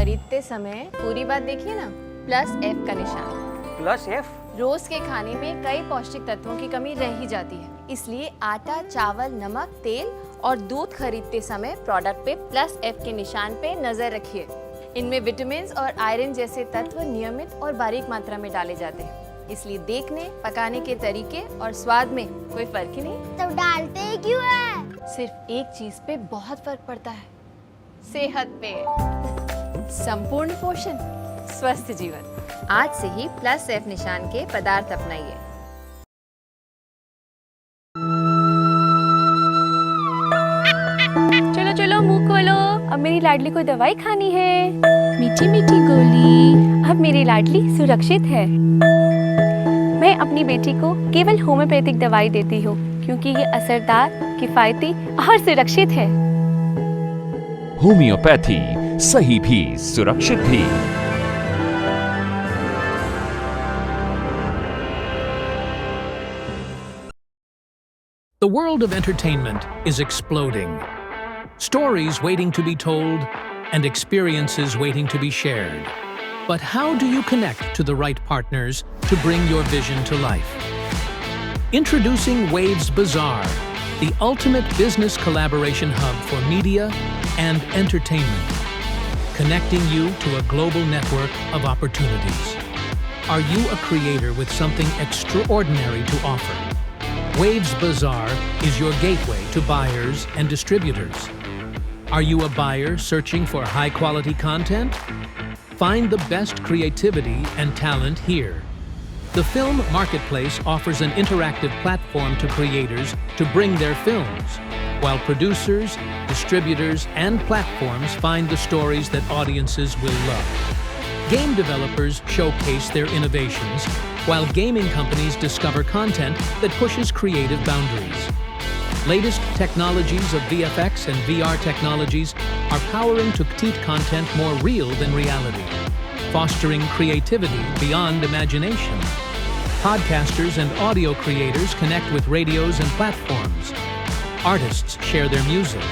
खरीदते समय पूरी बात देखिए ना, +F का निशान। +F? रोज के खाने में कई पौष्टिक तत्वों की कमी रह ही जाती है, इसलिए आटा, चावल, नमक, तेल और दूध खरीदते समय प्रोडक्ट पे +F के निशान पे नजर रखिए। इनमें विटामिन और आयरन जैसे तत्व नियमित और बारीक मात्रा में डाले जाते हैं, इसलिए देखने, पकाने के तरीके और स्वाद में कोई फर्क ही नहीं। तब डालते क्यों है? सिर्फ एक चीज पे बहुत फर्क पड़ता है, सेहत पे। संपूर्ण पोषण, स्वस्थ जीवन। आज से ही +F निशान के पदार्थ अपनाइए। चलो चलो मुंह खोलो, अब मेरी लाडली को दवाई खानी है। मीठी मीठी गोली, अब मेरी लाडली सुरक्षित है। मैं अपनी बेटी को केवल होम्योपैथिक दवाई देती हूँ क्योंकि ये असरदार, किफायती और सुरक्षित है। होम्योपैथी, सही भी सुरक्षित भी। The world of entertainment is exploding. Stories waiting to be told and experiences waiting to be shared. But how do you connect to the right partners to bring your vision to life? Introducing Waves Bazaar, the ultimate business collaboration hub for media and entertainment, connecting you to a global network of opportunities. Are you a creator with something extraordinary to offer? Waves Bazaar is your gateway to buyers and distributors. Are you a buyer searching for high-quality content? Find the best creativity and talent here. The Film Marketplace offers an interactive platform to creators to bring their films, while producers, distributors, and platforms find the stories that audiences will love. Game developers showcase their innovations, while gaming companies discover content that pushes creative boundaries. Latest technologies of VFX and VR technologies are powering Tuktit content more real than reality, fostering creativity beyond imagination. Podcasters and audio creators connect with radios and platforms. Artists share their music.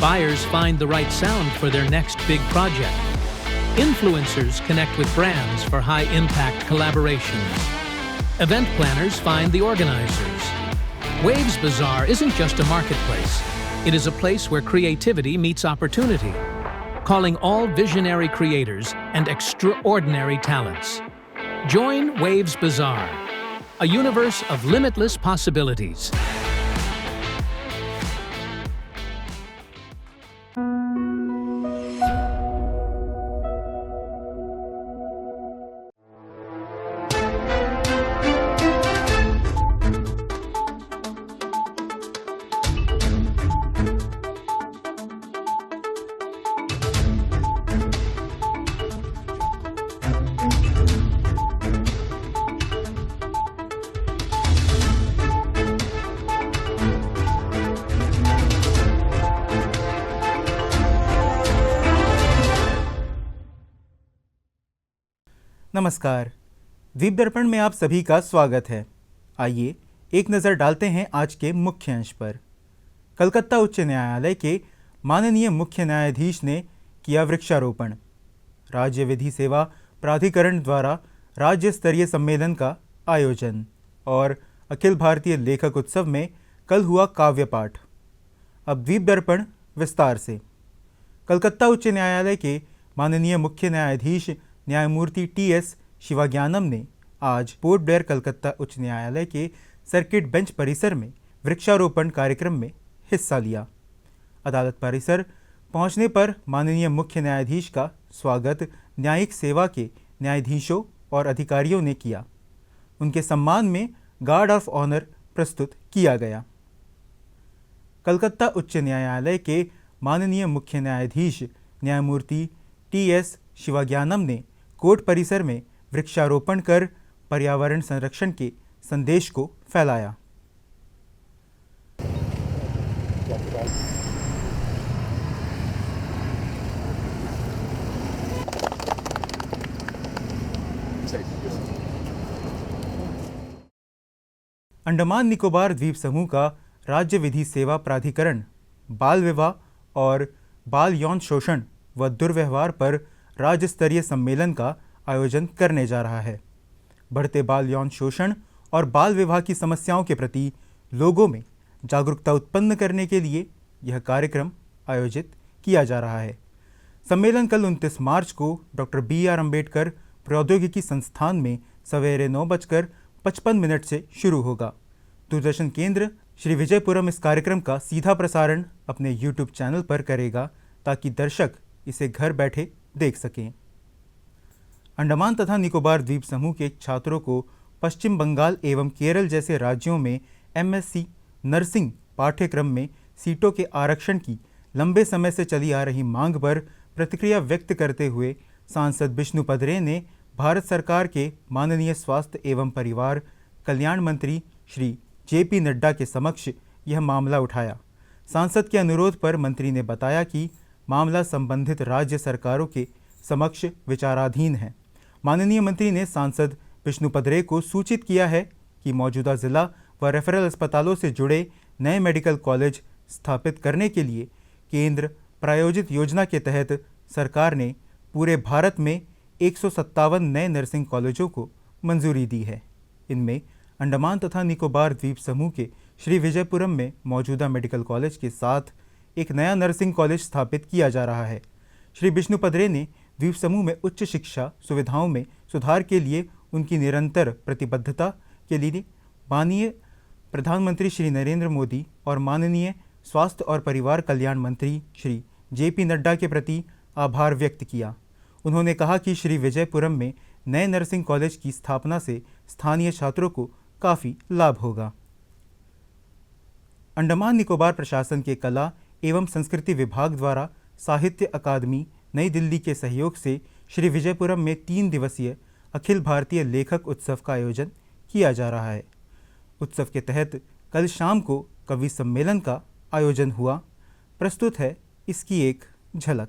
Buyers find the right sound for their next big project. Influencers connect with brands for high-impact collaborations. Event planners find the organizers. Waves Bazaar isn't just a marketplace. It is a place where creativity meets opportunity, calling all visionary creators and extraordinary talents. Join Waves Bazaar, a universe of limitless possibilities. नमस्कार, द्वीप दर्पण में आप सभी का स्वागत है। आइए एक नज़र डालते हैं आज के मुख्य अंश पर। कलकत्ता उच्च न्यायालय के माननीय मुख्य न्यायाधीश ने किया वृक्षारोपण। राज्य विधि सेवा प्राधिकरण द्वारा राज्य स्तरीय सम्मेलन का आयोजन और अखिल भारतीय लेखक उत्सव में कल हुआ काव्य पाठ। अब द्वीप दर्पण विस्तार से। कलकत्ता उच्च न्यायालय के माननीय मुख्य न्यायाधीश न्यायमूर्ति टी.एस. शिवाज्ञानम ने आज पोर्ट ब्लेयर कलकत्ता उच्च न्यायालय के सर्किट बेंच परिसर में वृक्षारोपण कार्यक्रम में हिस्सा लिया। अदालत परिसर पहुंचने पर माननीय मुख्य न्यायाधीश का स्वागत न्यायिक सेवा के न्यायाधीशों और अधिकारियों ने किया। उनके सम्मान में गार्ड ऑफ ऑनर प्रस्तुत किया गया। कलकत्ता उच्च न्यायालय के माननीय मुख्य न्यायाधीश न्यायमूर्ति टी.एस. शिवाज्ञानम ने कोर्ट परिसर में वृक्षारोपण कर पर्यावरण संरक्षण के संदेश को फैलाया। अंडमान निकोबार द्वीप समूह का राज्य विधि सेवा प्राधिकरण बाल विवाह और बाल यौन शोषण व दुर्व्यवहार पर राज्य स्तरीय सम्मेलन का आयोजन करने जा रहा है। बढ़ते बाल यौन शोषण और बाल विवाह की समस्याओं के प्रति लोगों में जागरूकता उत्पन्न करने के लिए यह कार्यक्रम आयोजित किया जा रहा है। सम्मेलन कल 29 मार्च को डॉक्टर BR अम्बेडकर प्रौद्योगिकी संस्थान में सवेरे 9:55 से शुरू होगा। दूरदर्शन केंद्र श्री विजयपुरम इस कार्यक्रम का सीधा प्रसारण अपने YouTube चैनल पर करेगा ताकि दर्शक इसे घर बैठे देख सकें। अंडमान तथा निकोबार द्वीप समूह के छात्रों को पश्चिम बंगाल एवं केरल जैसे राज्यों में MSc नर्सिंग पाठ्यक्रम में सीटों के आरक्षण की लंबे समय से चली आ रही मांग पर प्रतिक्रिया व्यक्त करते हुए सांसद विष्णु पदरे ने भारत सरकार के माननीय स्वास्थ्य एवं परिवार कल्याण मंत्री श्री JP नड्डा के समक्ष यह मामला उठाया। सांसद के अनुरोध पर मंत्री ने बताया कि मामला संबंधित राज्य सरकारों के समक्ष विचाराधीन है। माननीय मंत्री ने सांसद विष्णु पदरे को सूचित किया है कि मौजूदा जिला व रेफरल अस्पतालों से जुड़े नए मेडिकल कॉलेज स्थापित करने के लिए केंद्र प्रायोजित योजना के तहत सरकार ने पूरे भारत में 157 नए नर्सिंग कॉलेजों को मंजूरी दी है। इनमें अंडमान तथा निकोबार द्वीप समूह के श्री विजयपुरम में मौजूदा मेडिकल कॉलेज के साथ एक नया नर्सिंग कॉलेज स्थापित किया जा रहा है। श्री विष्णु पदरे ने द्वीप समूह में उच्च शिक्षा सुविधाओं में सुधार के लिए उनकी निरंतर प्रतिबद्धता के लिए माननीय प्रधानमंत्री श्री नरेंद्र मोदी और माननीय स्वास्थ्य और परिवार कल्याण मंत्री श्री JP नड्डा के प्रति आभार व्यक्त किया। उन्होंने कहा कि श्री विजयपुरम में नए नर्सिंग कॉलेज की स्थापना से स्थानीय छात्रों को काफ़ी लाभ होगा। अंडमान निकोबार प्रशासन के कला एवं संस्कृति विभाग द्वारा साहित्य अकादमी नई दिल्ली के सहयोग से श्री विजयपुरम में 3 दिवसीय अखिल भारतीय लेखक उत्सव का आयोजन किया जा रहा है। उत्सव के तहत कल शाम को कवि सम्मेलन का आयोजन हुआ। प्रस्तुत है इसकी एक झलक।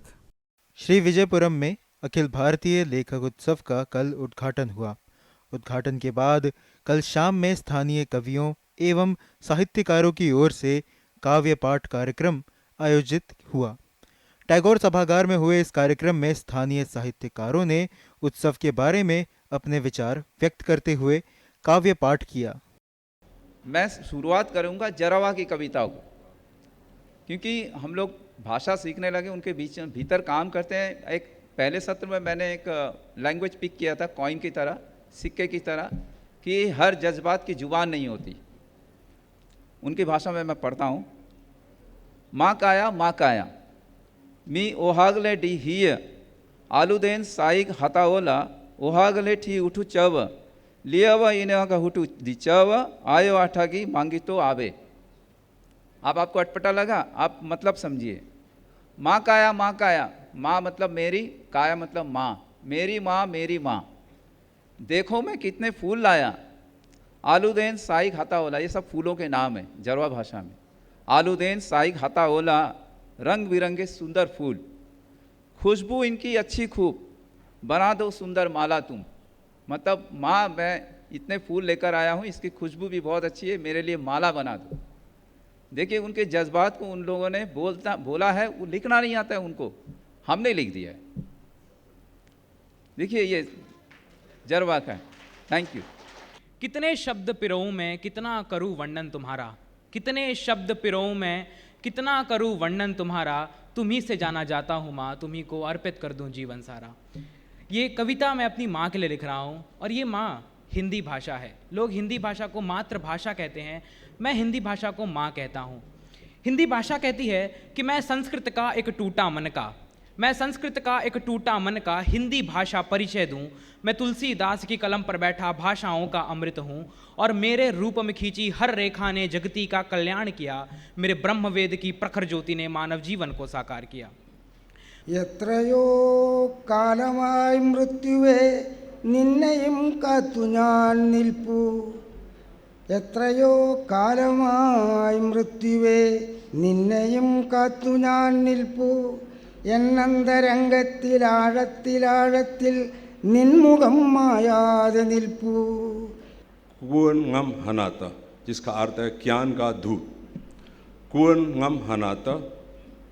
श्री विजयपुरम में अखिल भारतीय लेखक उत्सव का कल उद्घाटन हुआ। उद्घाटन के बाद कल शाम में स्थानीय कवियों एवं साहित्यकारों की ओर से काव्य पाठ कार्यक्रम आयोजित हुआ। टैगोर सभागार में हुए इस कार्यक्रम में स्थानीय साहित्यकारों ने उत्सव के बारे में अपने विचार व्यक्त करते हुए काव्य पाठ किया। मैं शुरुआत करूंगा जरावा की कविताओं को, क्योंकि हम लोग भाषा सीखने लगे, उनके भीतर काम करते हैं। एक पहले सत्र में मैंने एक लैंग्वेज पिक किया था, कॉइन की तरह, सिक्के की तरह, कि हर जज्बात की जुबान नहीं होती। उनकी भाषा में मैं पढ़ता हूँ। माँ काया मी ओहागले डी हिय आलूदेन साइग हताओला ओहागले ठी उठू चव लियव इनह हुटू दिचव आयो आठागी मांगी तो आवे। अब आपको अटपटा लगा, आप मतलब समझिए। माँ काया, माँ मतलब मेरी, काया मतलब माँ, मेरी माँ। देखो मैं कितने फूल लाया। आलूदेन साइग हताओला, ये सब फूलों के नाम है जरवा भाषा में। आलूदेन साइग हताओला, रंग बिरंगे सुंदर फूल, खुशबू इनकी अच्छी खूब, बना दो सुंदर माला तुम। मतलब माँ, मैं इतने फूल लेकर आया हूँ, इसकी खुशबू भी बहुत अच्छी है, मेरे लिए माला बना दो। देखिए उनके जज्बात को उन लोगों ने बोला है, वो लिखना नहीं आता है उनको, हमने लिख दिया है। देखिए ये जरवा का है। Thank you. कितने शब्द पिरोऊं में कितना करूं वर्णन तुम्हारा, कितने शब्द पिरोऊं में कितना करूं वर्णन तुम्हारा, तुम्ही से जाना जाता हूँ माँ, तुम्ही को अर्पित कर दूं जीवन सारा। ये कविता मैं अपनी माँ के लिए लिख रहा हूँ, और ये माँ हिंदी भाषा है। लोग हिंदी भाषा को मातृभाषा कहते हैं, मैं हिंदी भाषा को माँ कहता हूँ। हिंदी भाषा कहती है कि मैं संस्कृत का एक टूटा मन का हिंदी भाषा परिचय दूं। मैं तुलसीदास की कलम पर बैठा भाषाओं का अमृत हूँ, और मेरे रूप में खींची हर रेखा ने जगती का कल्याण किया। मेरे ब्रह्मवेद की प्रखर ज्योति ने मानव जीवन को साकार किया। यत्रयो कालमाय मृत्युवे निन्नयम कातु ഞാൻ നിൽപ്പു, എത്രയോ കാലമായി മൃത്യുവേ നിന്നെയും കാത്തു ഞാൻ നിൽപ്പു, എന്നന്തരംഗത്തിലാഴത്തിൽ നിൻമുഖം മായാതെ നിൽപ്പു। कुवन ngam hanata, जिसका अर्थ है ज्ञान का दूत। कुवन ngam hanata,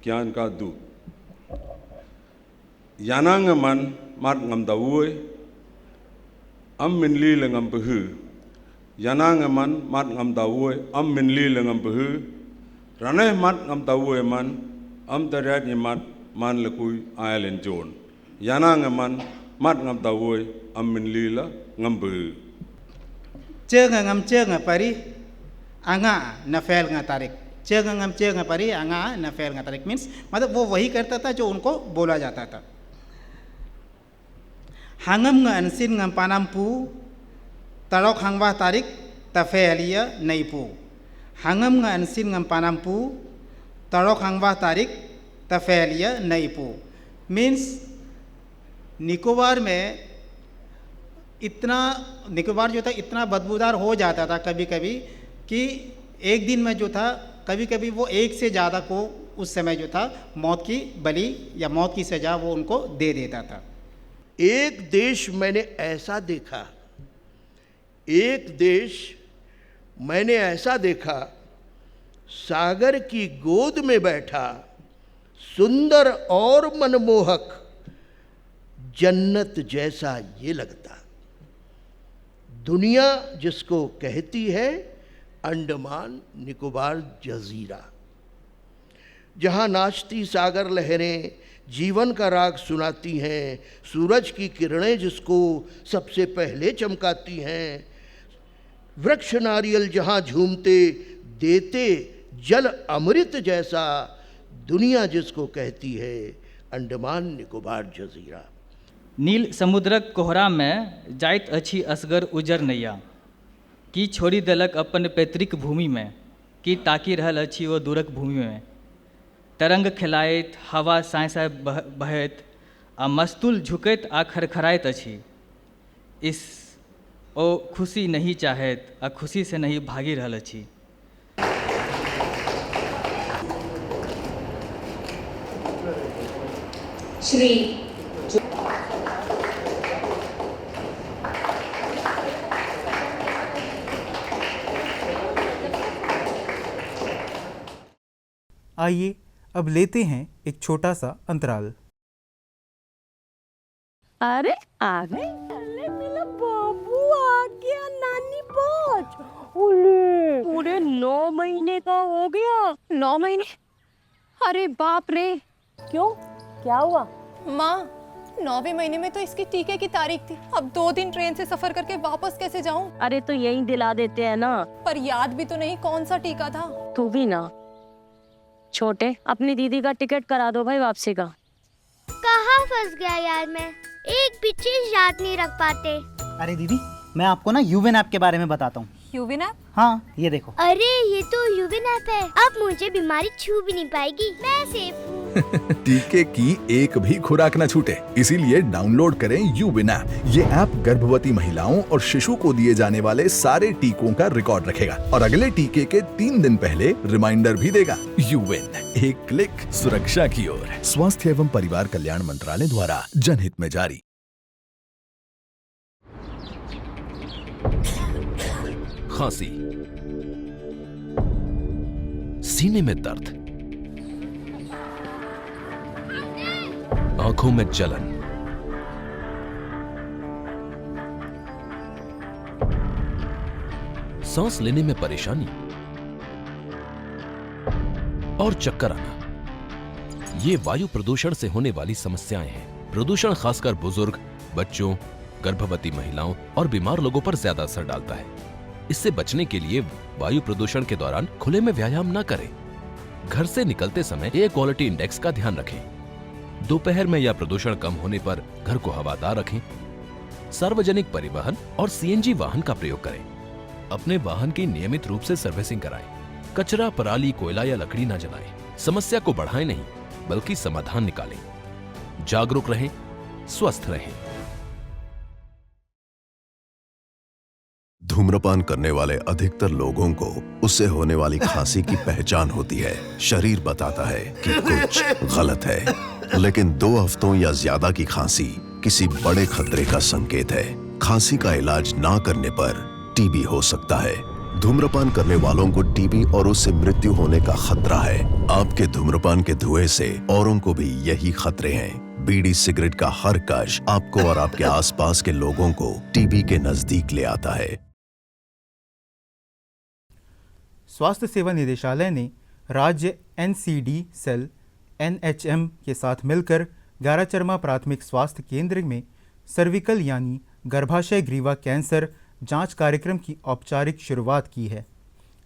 ज्ञान का दूत। yanang man mat ngam dawoi am min li le ngam behu yanang man mat ngam dawoi am min li le ngam behu rane mat ngam dawoi man am tarat ni mat man le kui island jon yanang man mat ngam dawoi am min li la ngam behu Ceng ngam ceng pari anga nafel nga तारिक चेंग ngam ceng pari anga nafel nga तारिक means मतलब वो वही करता था जो उनको बोला जाता था hangam nga ansin ngam panampu tarok hangwa tarik tafelia naipu hangam nga ansin ngam panampu tarok hangwa tarik tafelia naipu means Nicobar में इतना निकोबार जो था इतना बदबूदार हो जाता था कभी कभी कि एक दिन में जो था कभी कभी वो एक से ज़्यादा को उस समय जो था मौत की बलि या मौत की सज़ा वो उनको दे देता था। एक देश मैंने ऐसा देखा, एक देश मैंने ऐसा देखा, सागर की गोद में बैठा सुंदर और मनमोहक जन्नत जैसा ये लगता। दुनिया जिसको कहती है अंडमान निकोबार जजीरा, जहाँ नाचती सागर लहरें जीवन का राग सुनाती हैं, सूरज की किरणें जिसको सबसे पहले चमकाती हैं, वृक्ष नारियल जहाँ झूमते देते जल अमृत जैसा, दुनिया जिसको कहती है अंडमान निकोबार जजीरा। नील समुद्रक कोहरा में जाइत अछि असगर उजर नैया, की छोड़ी देलक अपन पैतृक भूमि में, की ताकि रहल अछि वो दूरक भूमि में। तरंग खेलाइत हवा साय साय बहैत आ मस्तूल झुकैत आ खरखराइत अछि। इस ओ खुशी नहीं चाहैत आ खुशी से नहीं भागी रहल अछि। श्री आइए अब लेते हैं एक छोटा सा अंतराल। अरे आ गए, अरे मेरा बाबू आ गया, नानी पहुंच। पूरे 9 महीने का हो गया। 9 महीने? अरे बाप रे, क्यों, क्या हुआ? माँ, 9वें महीने में तो इसकी टीके की तारीख थी। अब 2 दिन ट्रेन से सफर करके वापस कैसे जाऊं? अरे तो यहीं दिला देते हैं ना। पर याद भी तो नहीं कौन सा टीका था। तू भी ना छोटे, अपनी दीदी का टिकट करा दो भाई वापसी का। कहाँ फंस गया यार मैं, एक भी चीज याद नहीं रख पाते। अरे दीदी, मैं आपको ना यूविन ऐप के बारे में बताता हूँ। यूविन ऐप? हाँ, ये देखो। अरे ये तो यूविन ऐप है, अब मुझे बीमारी छू भी नहीं पाएगी, मैं सेफ हूँ। टीके की एक भी खुराक न छूटे, इसीलिए डाउनलोड करें यूविन ऐप। ये ऐप गर्भवती महिलाओं और शिशु को दिए जाने वाले सारे टीकों का रिकॉर्ड रखेगा और अगले टीके के 3 दिन पहले रिमाइंडर भी देगा। यूविन, एक क्लिक सुरक्षा की ओर। स्वास्थ्य एवं परिवार कल्याण मंत्रालय द्वारा जनहित में जारी। खांसी, सीने में दर्द, आंखों में जलन, सांस लेने में परेशानी और चक्कर आना, ये वायु प्रदूषण से होने वाली समस्याएं हैं। प्रदूषण खासकर बुजुर्ग, बच्चों, गर्भवती महिलाओं और बीमार लोगों पर ज्यादा असर डालता है। इससे बचने के लिए वायु प्रदूषण के दौरान खुले में व्यायाम न करें। घर से निकलते समय एयर क्वालिटी इंडेक्स का ध्यान रखें। दोपहर में या प्रदूषण कम होने पर घर को हवादार रखें। सार्वजनिक परिवहन और सीएनजी वाहन का प्रयोग करें। अपने वाहन की नियमित रूप से सर्विसिंग कराएं। कचरा, पराली, कोयला या लकड़ी न जलाएं। समस्या को बढ़ाएं नहीं, बल्कि समाधान निकालें। जागरूक रहें, स्वस्थ रहें। धूम्रपान करने वाले अधिकतर लोगों को उससे होने वाली खांसी की पहचान होती है। शरीर बताता है कि कुछ गलत है, लेकिन 2 हफ्तों या ज्यादा की खांसी किसी बड़े खतरे का संकेत है। खांसी का इलाज ना करने पर टीबी हो सकता है। धूम्रपान करने वालों को टीबी और उससे मृत्यु होने का खतरा है। आपके धूम्रपान के धुएं से औरों को भी यही खतरे हैं। बीड़ी सिगरेट का हर कश आपको और आपके आसपास के लोगों को टीबी के नजदीक ले आता है। स्वास्थ्य सेवा निदेशालय ने राज्य एनसीडी सेल एनएचएम के साथ मिलकर 11 चरमा प्राथमिक स्वास्थ्य केंद्र में सर्विकल यानी गर्भाशय ग्रीवा कैंसर जांच कार्यक्रम की औपचारिक शुरुआत की है।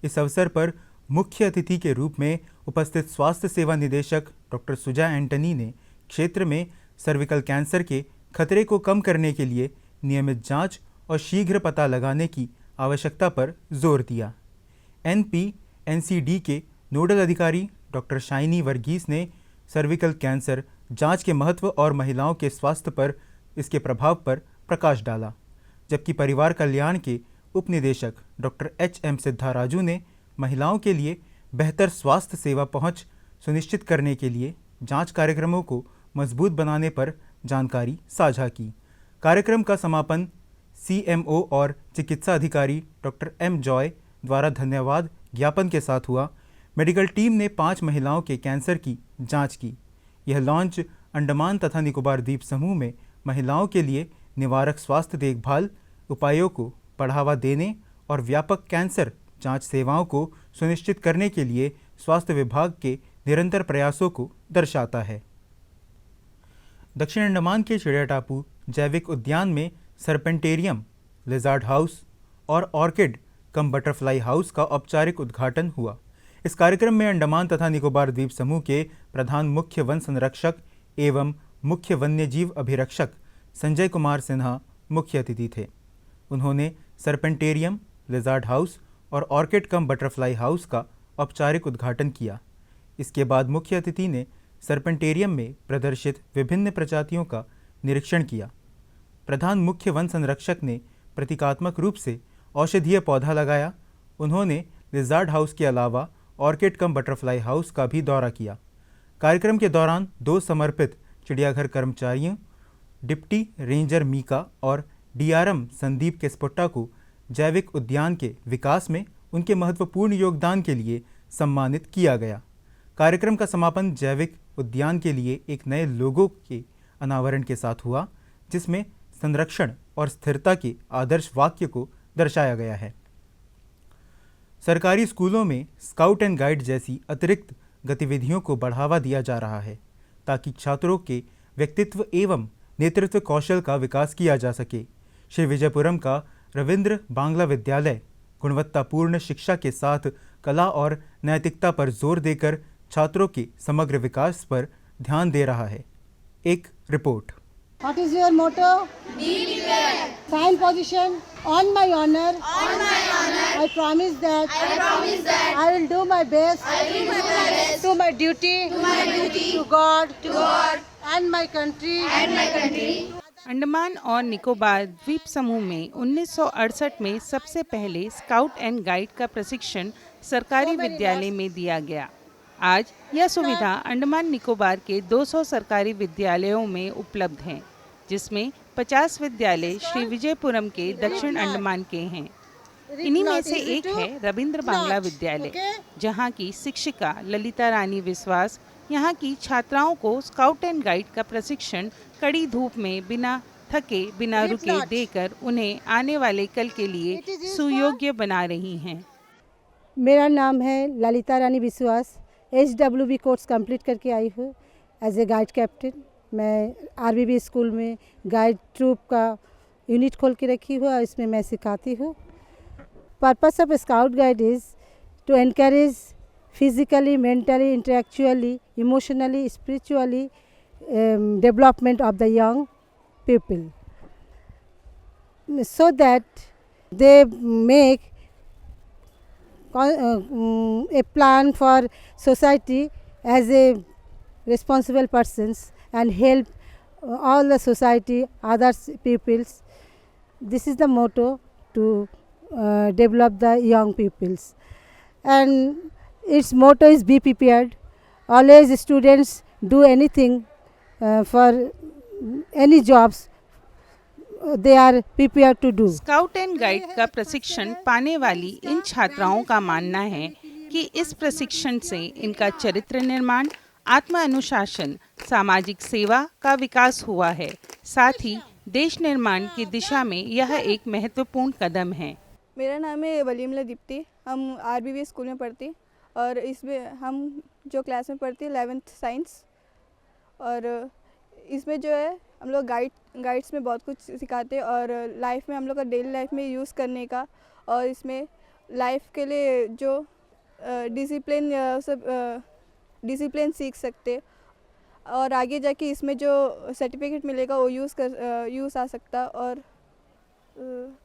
इस अवसर पर मुख्य अतिथि के रूप में उपस्थित स्वास्थ्य सेवा निदेशक डॉक्टर सुजा एंटनी ने क्षेत्र में सर्विकल कैंसर के खतरे को कम करने के लिए नियमित जांच और शीघ्र पता लगाने की आवश्यकता पर जोर दिया। एनपीएनसीडी के नोडल अधिकारी डॉक्टर शाइनी वर्गीस ने सर्विकल कैंसर जांच के महत्व और महिलाओं के स्वास्थ्य पर इसके प्रभाव पर प्रकाश डाला, जबकि परिवार कल्याण के उप निदेशक डॉक्टर एचएम सिद्धाराजू ने महिलाओं के लिए बेहतर स्वास्थ्य सेवा पहुंच सुनिश्चित करने के लिए जांच कार्यक्रमों को मजबूत बनाने पर जानकारी साझा की। कार्यक्रम का समापन सीएमओ और चिकित्सा अधिकारी डॉक्टर एम जॉय द्वारा धन्यवाद ज्ञापन के साथ हुआ। मेडिकल टीम ने 5 महिलाओं के कैंसर की जांच की। यह लॉन्च अंडमान तथा निकोबार द्वीप समूह में महिलाओं के लिए निवारक स्वास्थ्य देखभाल उपायों को बढ़ावा देने और व्यापक कैंसर जांच सेवाओं को सुनिश्चित करने के लिए स्वास्थ्य विभाग के निरंतर प्रयासों को दर्शाता है। दक्षिण अंडमान के चिड़िया टापू जैविक उद्यान में सर्पेंटेरियम, लिजार्ड हाउस और ऑर्किड कम बटरफ्लाई हाउस का औपचारिक उद्घाटन हुआ। इस कार्यक्रम में अंडमान तथा निकोबार द्वीप समूह के प्रधान मुख्य वन संरक्षक एवं मुख्य वन्यजीव अभिरक्षक संजय कुमार सिन्हा मुख्य अतिथि थे। उन्होंने सर्पेंटेरियम, लिजार्ड हाउस और ऑर्किड कम बटरफ्लाई हाउस का औपचारिक उद्घाटन किया। इसके बाद मुख्य अतिथि ने सर्पेंटेरियम में प्रदर्शित विभिन्न प्रजातियों का निरीक्षण किया। प्रधान मुख्य वन संरक्षक ने प्रतीकात्मक रूप से औषधीय पौधा लगाया। उन्होंने लिजार्ड हाउस के अलावा ऑर्किड कम बटरफ्लाई हाउस का भी दौरा किया। कार्यक्रम के दौरान 2 समर्पित चिड़ियाघर कर्मचारियों डिप्टी रेंजर मीका और डीआरएम संदीप केस्पोट्टा को जैविक उद्यान के विकास में उनके महत्वपूर्ण योगदान के लिए सम्मानित किया गया। कार्यक्रम का समापन जैविक उद्यान के लिए एक नए लोगो के अनावरण के साथ हुआ, जिसमें संरक्षण और स्थिरता के आदर्श वाक्य को दर्शाया गया है। सरकारी स्कूलों में स्काउट एंड गाइड जैसी अतिरिक्त गतिविधियों को बढ़ावा दिया जा रहा है ताकि छात्रों के व्यक्तित्व एवं नेतृत्व कौशल का विकास किया जा सके। श्री विजयपुरम का रविंद्र बांग्ला विद्यालय गुणवत्तापूर्ण शिक्षा के साथ कला और नैतिकता पर जोर देकर छात्रों के समग्र विकास पर ध्यान दे रहा है। एक report. What is your motto? Be prepared. Sign position. On my honor. On my honor. I promise that. I promise that. I will do my best. I will do my best. To my duty. To my duty. To God. To God. And my country. And my country. Andaman और निकोबार द्वीप समूह में 1968 में सबसे पहले scout and guide का प्रशिक्षण सरकारी विद्यालय में दिया गया। आज यह सुविधा अंडमान निकोबार के 200 सरकारी विद्यालयों में उपलब्ध है, जिसमें 50 विद्यालय श्री विजयपुरम के दक्षिण अंडमान के हैं। इन्हीं में से एक है रविंद्र बांग्ला विद्यालय, जहां की शिक्षिका ललिता रानी विश्वास यहां की छात्राओं को स्काउट एंड गाइड का प्रशिक्षण कड़ी धूप में बिना थके बिना रुके देकर उन्हें आने वाले कल के लिए सुयोग्य बना रही हैं। मेरा नाम है ललिता रानी विश्वास। HWB कोर्स कंप्लीट करके आई हूँ एज ए गाइड कैप्टन। मैं RBB स्कूल में गाइड ट्रूप का यूनिट खोल के रखी हूँ और इसमें मैं सिखाती हूँ। Purpose of scout guide is to encourage physically, mentally, intellectually, emotionally, spiritually development of the young people, so that they make a plan for society as a responsible persons and help all the society, other peoples. This is the motto to develop the young peoples, and its motto is be prepared. Always students do anything for any jobs they are prepared to do. Scout and guide का प्रशिक्षण पाने वाली इन छात्राओं का मानना है कि इस प्रशिक्षण से इनका चरित्र निर्माण, आत्म अनुशासन, सामाजिक सेवा का विकास हुआ है। साथ ही देश निर्माण की दिशा में यह एक महत्वपूर्ण कदम है। मेरा नाम है वलीमला दीप्ति। हम आरबीवी स्कूल में पढ़ती और इसमें हम जो क्लास में पढ़ती 11th साइंस, और इसमें जो है हम लोग गाइड्स में बहुत कुछ सिखाते हैं और लाइफ में हम लोग का डेली लाइफ में यूज़ करने का, और इसमें लाइफ के लिए जो डिसिप्लिन सीख सकते और आगे जाके इसमें जो सर्टिफिकेट मिलेगा वो यूज़ आ सकता, और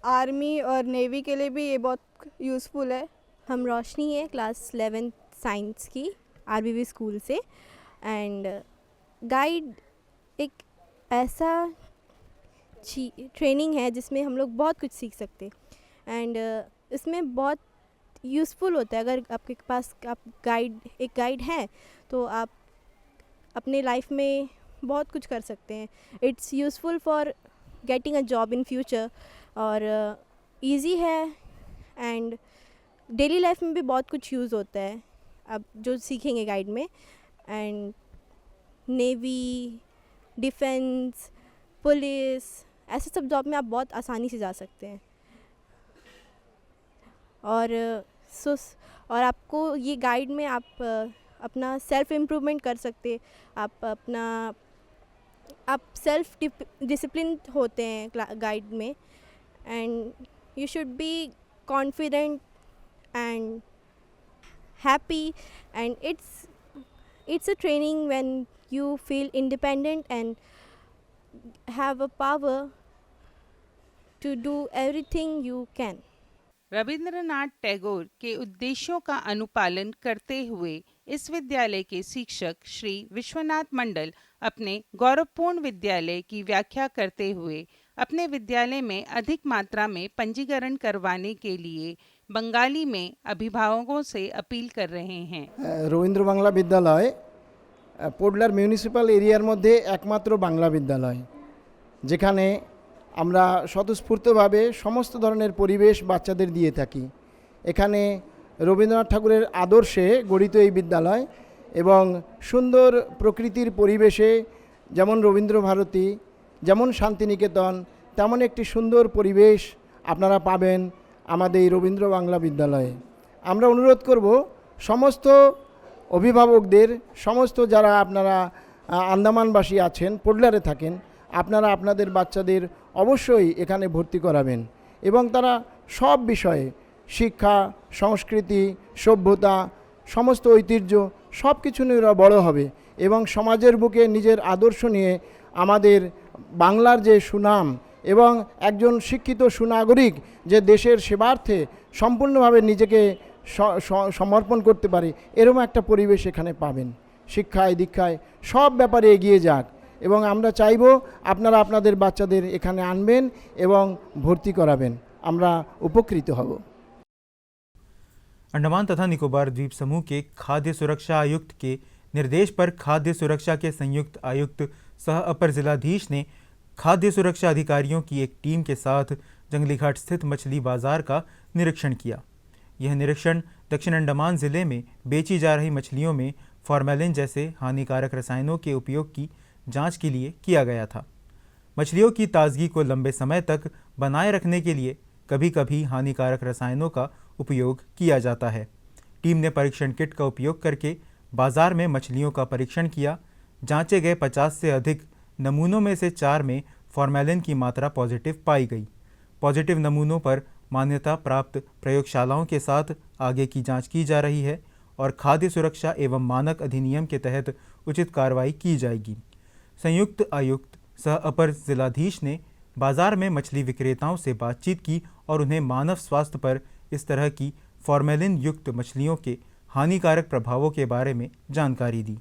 आर्मी और नेवी के लिए भी ये बहुत यूज़फुल है। हम रोशनी है, क्लास 11th साइंस की आरबीवी स्कूल से। एंड गाइड एक ऐसा ट्रेनिंग है जिसमें हम लोग बहुत कुछ सीख सकते हैं एंड इसमें बहुत यूज़फुल होता है। अगर आपके पास एक गाइड है तो आप अपने लाइफ में बहुत कुछ कर सकते हैं। It's useful for getting a job in future और इजी है एंड डेली लाइफ में भी बहुत कुछ यूज़ होता है आप जो सीखेंगे गाइड में। एंड नेवी, डिफेंस, पुलिस, ऐसे सब जॉब में आप बहुत आसानी से जा सकते हैं। और आपको ये गाइड में आप अपना सेल्फ इम्प्रूवमेंट कर सकते, आप सेल्फ डिसिप्लिन होते हैं गाइड में। And you should be confident and happy and it's a training when you feel independent and have a power to do everything you can. Rabindranath Tagore के उद्देश्यों का अनुपालन करते हुए इस विद्यालय के शिक्षक श्री विश्वनाथ मंडल अपने गौरवपूर्ण विद्यालय की व्याख्या करते हुए अपने विद्यालय में अधिक मात्रा में पंजीकरण करवाने के लिए बंगाली में अभिभावकों से अपील कर रहे हैं। रवींद्र बांगला विद्यालय पोडलार मिউনিসিপ্যাল एरियार मध्य एकमात्र बांगला विद्यालय যেখানে আমরা স্বতঃস্ফূর্তভাবে সমস্ত ধরনের পরিবেশ বাচ্চাদের দিয়ে থাকি। এখানে রবীন্দ্রনাথ ঠাকুরের আদর্শে গড়িত এই বিদ্যালয় এবং সুন্দর প্রকৃতির পরিবেশে যেমন রবীন্দ্রভারতী, যেমন শান্তিনিকেতন, তেমন একটি সুন্দর পরিবেশ আপনারা পাবেন আমাদের এই রবীন্দ্র বাংলা বিদ্যালয়ে। আমরা অনুরোধ করব সমস্ত অভিভাবকদের, সমস্ত যারা আপনারা আন্দামানবাসী আছেন, পোডলারে থাকেন, আপনারা আপনাদের বাচ্চাদের অবশ্যই এখানে ভর্তি করাবেন এবং তারা সব বিষয়ে শিক্ষা, সংস্কৃতি, সভ্যতা, সমস্ত ঐতিহ্য সব কিছু নিয়ে ওরা বড় হবে এবং সমাজের বুকে নিজের আদর্শ নিয়ে আমাদের বাংলার যে সুনাম এবং একজন শিক্ষিত সুনাগরিক যে দেশের সেবার্থে সম্পূর্ণভাবে নিজেকে সমর্পণ করতে পারে এরকম একটা পরিবেশ এখানে পাবেন। শিক্ষায়, দীক্ষায় সব ব্যাপারে এগিয়ে যাক এবং আমরা চাইব আপনারা আপনাদের বাচ্চাদের এখানে আনবেন এবং ভর্তি করাবেন, আমরা উপকৃত হব। अंडमान तथा निकोबार द्वीप समूह के खाद्य सुरक्षा आयुक्त के निर्देश पर खाद्य सुरक्षा के संयुक्त आयुक्त सह अपर जिलाधीश ने खाद्य सुरक्षा अधिकारियों की एक टीम के साथ जंगलीघाट स्थित मछली बाजार का निरीक्षण किया। यह निरीक्षण दक्षिण अंडमान ज़िले में बेची जा रही मछलियों में फॉर्मेलिन जैसे हानिकारक रसायनों के उपयोग की जांच के लिए किया गया था। मछलियों की ताजगी को लंबे समय तक बनाए रखने के लिए कभी कभी हानिकारक रसायनों का उपयोग किया जाता है। टीम ने परीक्षण किट का उपयोग करके बाजार में मछलियों का परीक्षण किया। जांचे गए 50 से अधिक नमूनों में से 4 में फॉर्मेलिन की मात्रा पॉजिटिव पाई गई। पॉजिटिव नमूनों पर मान्यता प्राप्त प्रयोगशालाओं के साथ आगे की जांच की जा रही है और खाद्य सुरक्षा एवं मानक अधिनियम के तहत उचित कार्रवाई की जाएगी। संयुक्त आयुक्त सह अपर जिलाधीश ने बाजार में मछली विक्रेताओं से बातचीत की और उन्हें मानव स्वास्थ्य पर इस तरह की फॉर्मेलिन युक्त मछलियों के हानिकारक प्रभावों के बारे में जानकारी दी।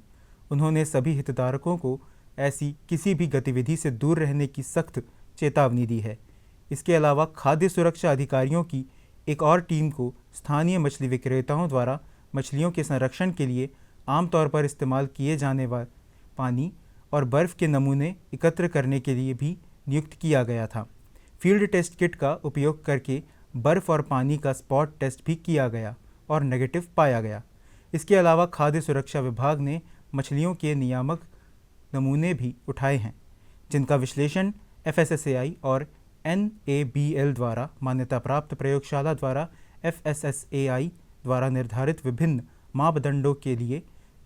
उन्होंने सभी हितधारकों को ऐसी किसी भी गतिविधि से दूर रहने की सख्त चेतावनी दी है। इसके अलावा खाद्य सुरक्षा अधिकारियों की एक और टीम को स्थानीय मछली विक्रेताओं द्वारा मछलियों के संरक्षण के लिए आमतौर पर इस्तेमाल किए जाने वाले पानी और बर्फ़ के नमूने एकत्र करने के लिए भी नियुक्त किया गया था। फील्ड टेस्ट किट का उपयोग करके बर्फ़ और पानी का स्पॉट टेस्ट भी किया गया और नेगेटिव पाया गया। इसके अलावा खाद्य सुरक्षा विभाग ने मछलियों के नियामक नमूने भी उठाए हैं, जिनका विश्लेषण FSSAI और NABL द्वारा मान्यता प्राप्त प्रयोगशाला द्वारा FSSAI द्वारा निर्धारित विभिन्न मापदंडों के लिए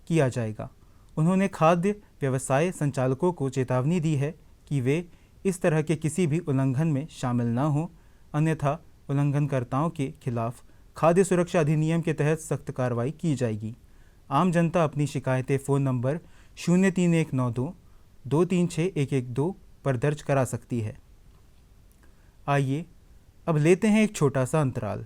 किया जाएगा। उन्होंने खाद्य व्यवसाय संचालकों को चेतावनी दी है कि वे इस तरह के किसी भी उल्लंघन में शामिल न हों, अन्यथा उल्लंघनकर्ताओं के खिलाफ खाद्य सुरक्षा अधिनियम के तहत सख्त कार्रवाई की जाएगी। आम जनता अपनी शिकायतें फ़ोन नंबर 03192 236 112 पर दर्ज करा सकती है। आइए अब लेते हैं एक छोटा सा अंतराल।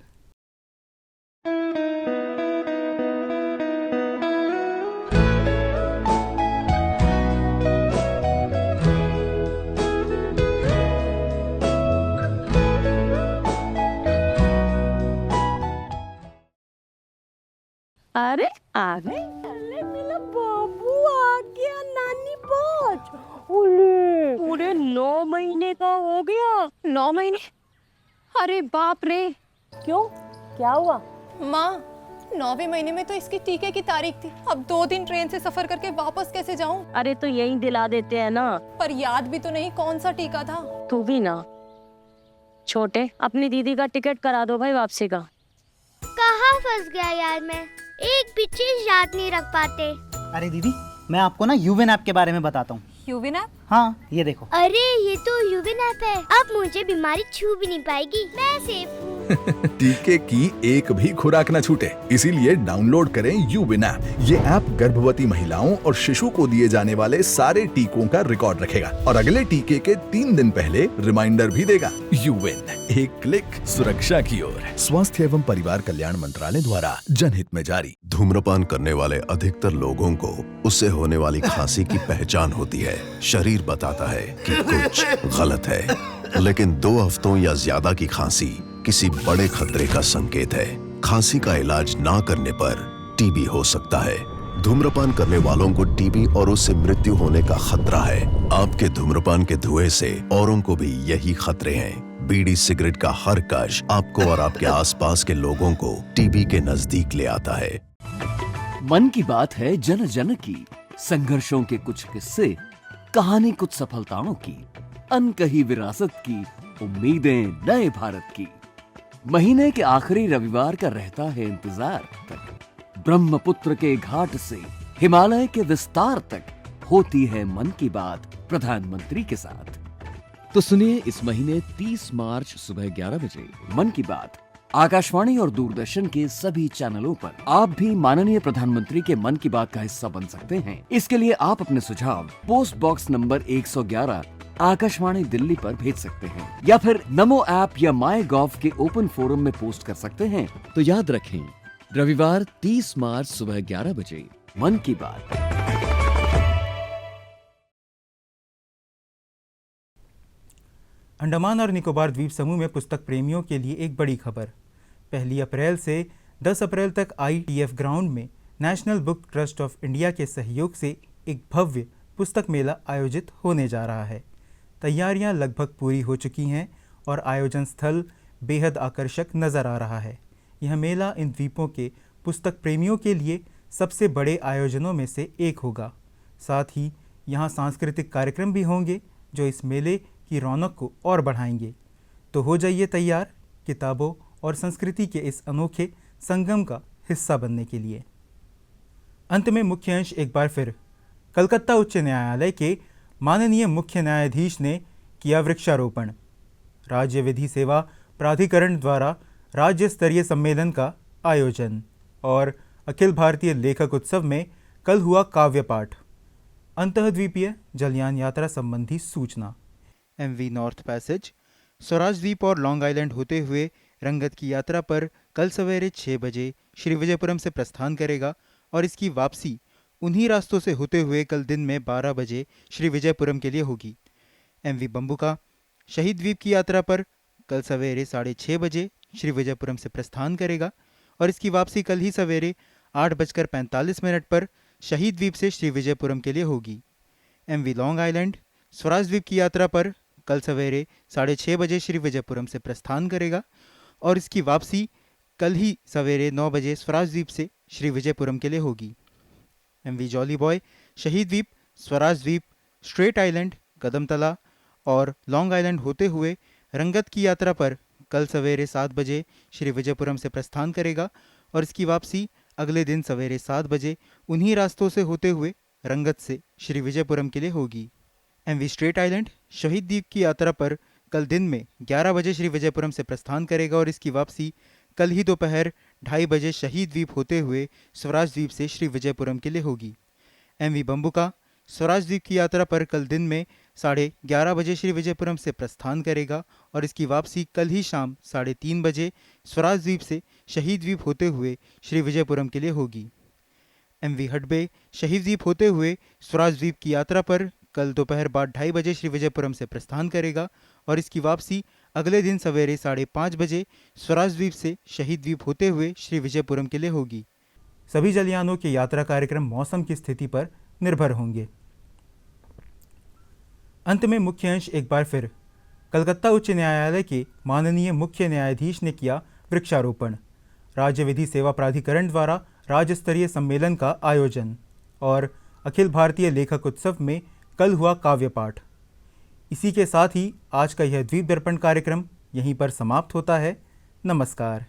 अरे आ गए। अरे मेरा बाबू आ गया, नानी पहुंच। ओले पूरे 9 महीने का हो गया। 9 महीने? अरे बाप रे। क्यों, क्या हुआ? माँ, 9वें महीने में तो इसकी टीके की तारीख थी। अब 2 दिन ट्रेन से सफर करके वापस कैसे जाऊं? अरे तो यही दिला देते हैं ना। पर याद भी तो नहीं कौन सा टीका था। तू भी ना। छोटे, अपनी दीदी का टिकट करा दो भाई वापसी का। कहाँ फंस गया यार मैं, एक भी चीज याद नहीं रख पाते। अरे दीदी, मैं आपको ना यूविन ऐप के बारे में बताता हूँ। यूविन ऐप? हाँ, ये देखो। अरे ये तो यूविन ऐप है। अब मुझे बीमारी छू भी नहीं पाएगी, मैं सेफ हूँ। टीके की एक भी खुराक न छूटे, इसीलिए डाउनलोड करें यूविन ऐप। ये ऐप गर्भवती महिलाओं और शिशु को दिए जाने वाले सारे टीकों का रिकॉर्ड रखेगा और अगले टीके के 3 दिन पहले रिमाइंडर भी देगा। यूविन, एक क्लिक सुरक्षा की ओर। स्वास्थ्य एवं परिवार कल्याण मंत्रालय द्वारा जनहित में जारी। धूम्रपान करने वाले अधिकतर लोगों को उससे होने वाली खांसी की पहचान होती है। शरीर बताता है कि कुछ गलत है, लेकिन 2 हफ्तों या ज्यादा की खांसी किसी बड़े खतरे का संकेत है। खांसी का इलाज ना करने पर टीबी हो सकता है। धूम्रपान करने वालों को टीबी और उससे मृत्यु होने का खतरा है। आपके धूम्रपान के धुएं से औरों को भी यही खतरे हैं। बीड़ी सिगरेट का हर कश आपको और आपके आसपास के लोगों को टीबी के नजदीक ले आता है। मन की बात है जन जन की, संघर्षों के कुछ किस्से, कहानी कुछ सफलताओं की, अनकही विरासत की, उम्मीदें नए भारत की। महीने के आखिरी रविवार का रहता है इंतजार तक। ब्रह्मपुत्र के घाट से हिमालय के विस्तार तक होती है मन की बात प्रधानमंत्री के साथ। तो सुनिए इस महीने 30 मार्च सुबह 11 बजे मन की बात आकाशवाणी और दूरदर्शन के सभी चैनलों पर। आप भी माननीय प्रधानमंत्री के मन की बात का हिस्सा बन सकते हैं। इसके लिए आप अपने सुझाव post box number 111 Akashvani Delhi पर भेज सकते हैं या फिर नमो ऐप या माई गॉव के ओपन फोरम में पोस्ट कर सकते हैं। तो याद रखें, रविवार 30 मार्च सुबह 11 बजे मन की बात। अंडमान और निकोबार द्वीप समूह में पुस्तक प्रेमियों के लिए एक बड़ी खबर। 1 अप्रैल से 10 अप्रैल तक ITF ग्राउंड में national book trust of India के सहयोग से एक भव्य पुस्तक मेला आयोजित होने जा रहा है। तैयारियां लगभग पूरी हो चुकी हैं और आयोजन स्थल बेहद आकर्षक नज़र आ रहा है। यह मेला इन द्वीपों के पुस्तक प्रेमियों के लिए सबसे बड़े आयोजनों में से एक होगा। साथ ही यहाँ सांस्कृतिक कार्यक्रम भी होंगे जो इस मेले की रौनक को और बढ़ाएंगे। तो हो जाइए तैयार किताबों और संस्कृति के इस अनोखे संगम का हिस्सा बनने के लिए। अंत में मुख्य अंश एक बार फिर। कलकत्ता उच्च न्यायालय के माननीय मुख्य न्यायाधीश ने किया वृक्षारोपण। राज्य विधि सेवा प्राधिकरण द्वारा राज्य स्तरीय सम्मेलन का आयोजन और अखिल भारतीय लेखक उत्सव में कल हुआ काव्य पाठ। अंतःद्वीपीय जलयान यात्रा संबंधी सूचना। MV नॉर्थ पैसेज स्वराज द्वीप और लॉन्ग आइलैंड होते हुए रंगत की यात्रा पर कल सवेरे 6 बजे श्री विजयपुरम से प्रस्थान करेगा और इसकी वापसी उन्हीं रास्तों से होते हुए कल दिन में 12 बजे श्री विजयपुरम के लिए होगी। MV बम्बुका शहीद द्वीप की यात्रा पर कल सवेरे 6:30 बजे श्री विजयपुरम से प्रस्थान करेगा और इसकी वापसी कल ही सवेरे 8:45 पर शहीद द्वीप से श्री विजयपुरम के लिए होगी। MV लॉन्ग आइलैंड स्वराज द्वीप की यात्रा पर कल सवेरे 6:30 बजे श्री विजयपुरम से प्रस्थान करेगा और इसकी वापसी कल ही सवेरे 9 बजे स्वराज द्वीप से श्री विजयपुरम के लिए होगी। MV जॉली बॉय, शहीद द्वीप, स्वराज द्वीप, स्ट्रेट आइलैंड, कदमतला और लॉन्ग आइलैंड होते हुए रंगत की यात्रा पर कल सवेरे 7 बजे श्री विजयपुरम से प्रस्थान करेगा और इसकी वापसी अगले दिन सवेरे 7 बजे उन्हीं रास्तों से होते हुए रंगत से श्री विजयपुरम के लिए होगी। MV स्ट्रेट आइलैंड शहीद द्वीप की यात्रा पर कल दिन में 11 बजे श्री विजयपुरम से प्रस्थान करेगा और इसकी वापसी कल ही दोपहर 2:30 बजे शहीद द्वीप होते हुए स्वराज द्वीप से श्री विजयपुरम के लिए होगी। MV बम्बुका स्वराज द्वीप की यात्रा पर कल दिन में 11:30 बजे श्री विजयपुरम से प्रस्थान करेगा और इसकी वापसी कल ही शाम 3:30 बजे स्वराज द्वीप से शहीद द्वीप होते हुए श्री विजयपुरम के लिए होगी। MV हडबे शहीद द्वीप होते हुए स्वराज द्वीप की यात्रा पर कल दोपहर बाद 2:30 बजे श्री विजयपुरम से प्रस्थान करेगा और इसकी वापसी अगले दिन सवेरे 5:30 बजे स्वराज द्वीप से शहीद द्वीप होते हुए श्री विजयपुरम के लिए होगी। सभी जलयानों के यात्रा कार्यक्रम मौसम की स्थिति पर निर्भर होंगे। अंत में मुख्य अंश एक बार फिर। कलकत्ता उच्च न्यायालय के माननीय मुख्य न्यायाधीश ने किया वृक्षारोपण। राज्य विधि सेवा प्राधिकरण द्वारा राज्य स्तरीय सम्मेलन का आयोजन और अखिल भारतीय लेखक उत्सव में कल हुआ काव्य पाठ। इसी के साथ ही आज का यह द्वीप दर्पण कार्यक्रम यहीं पर समाप्त होता है। नमस्कार।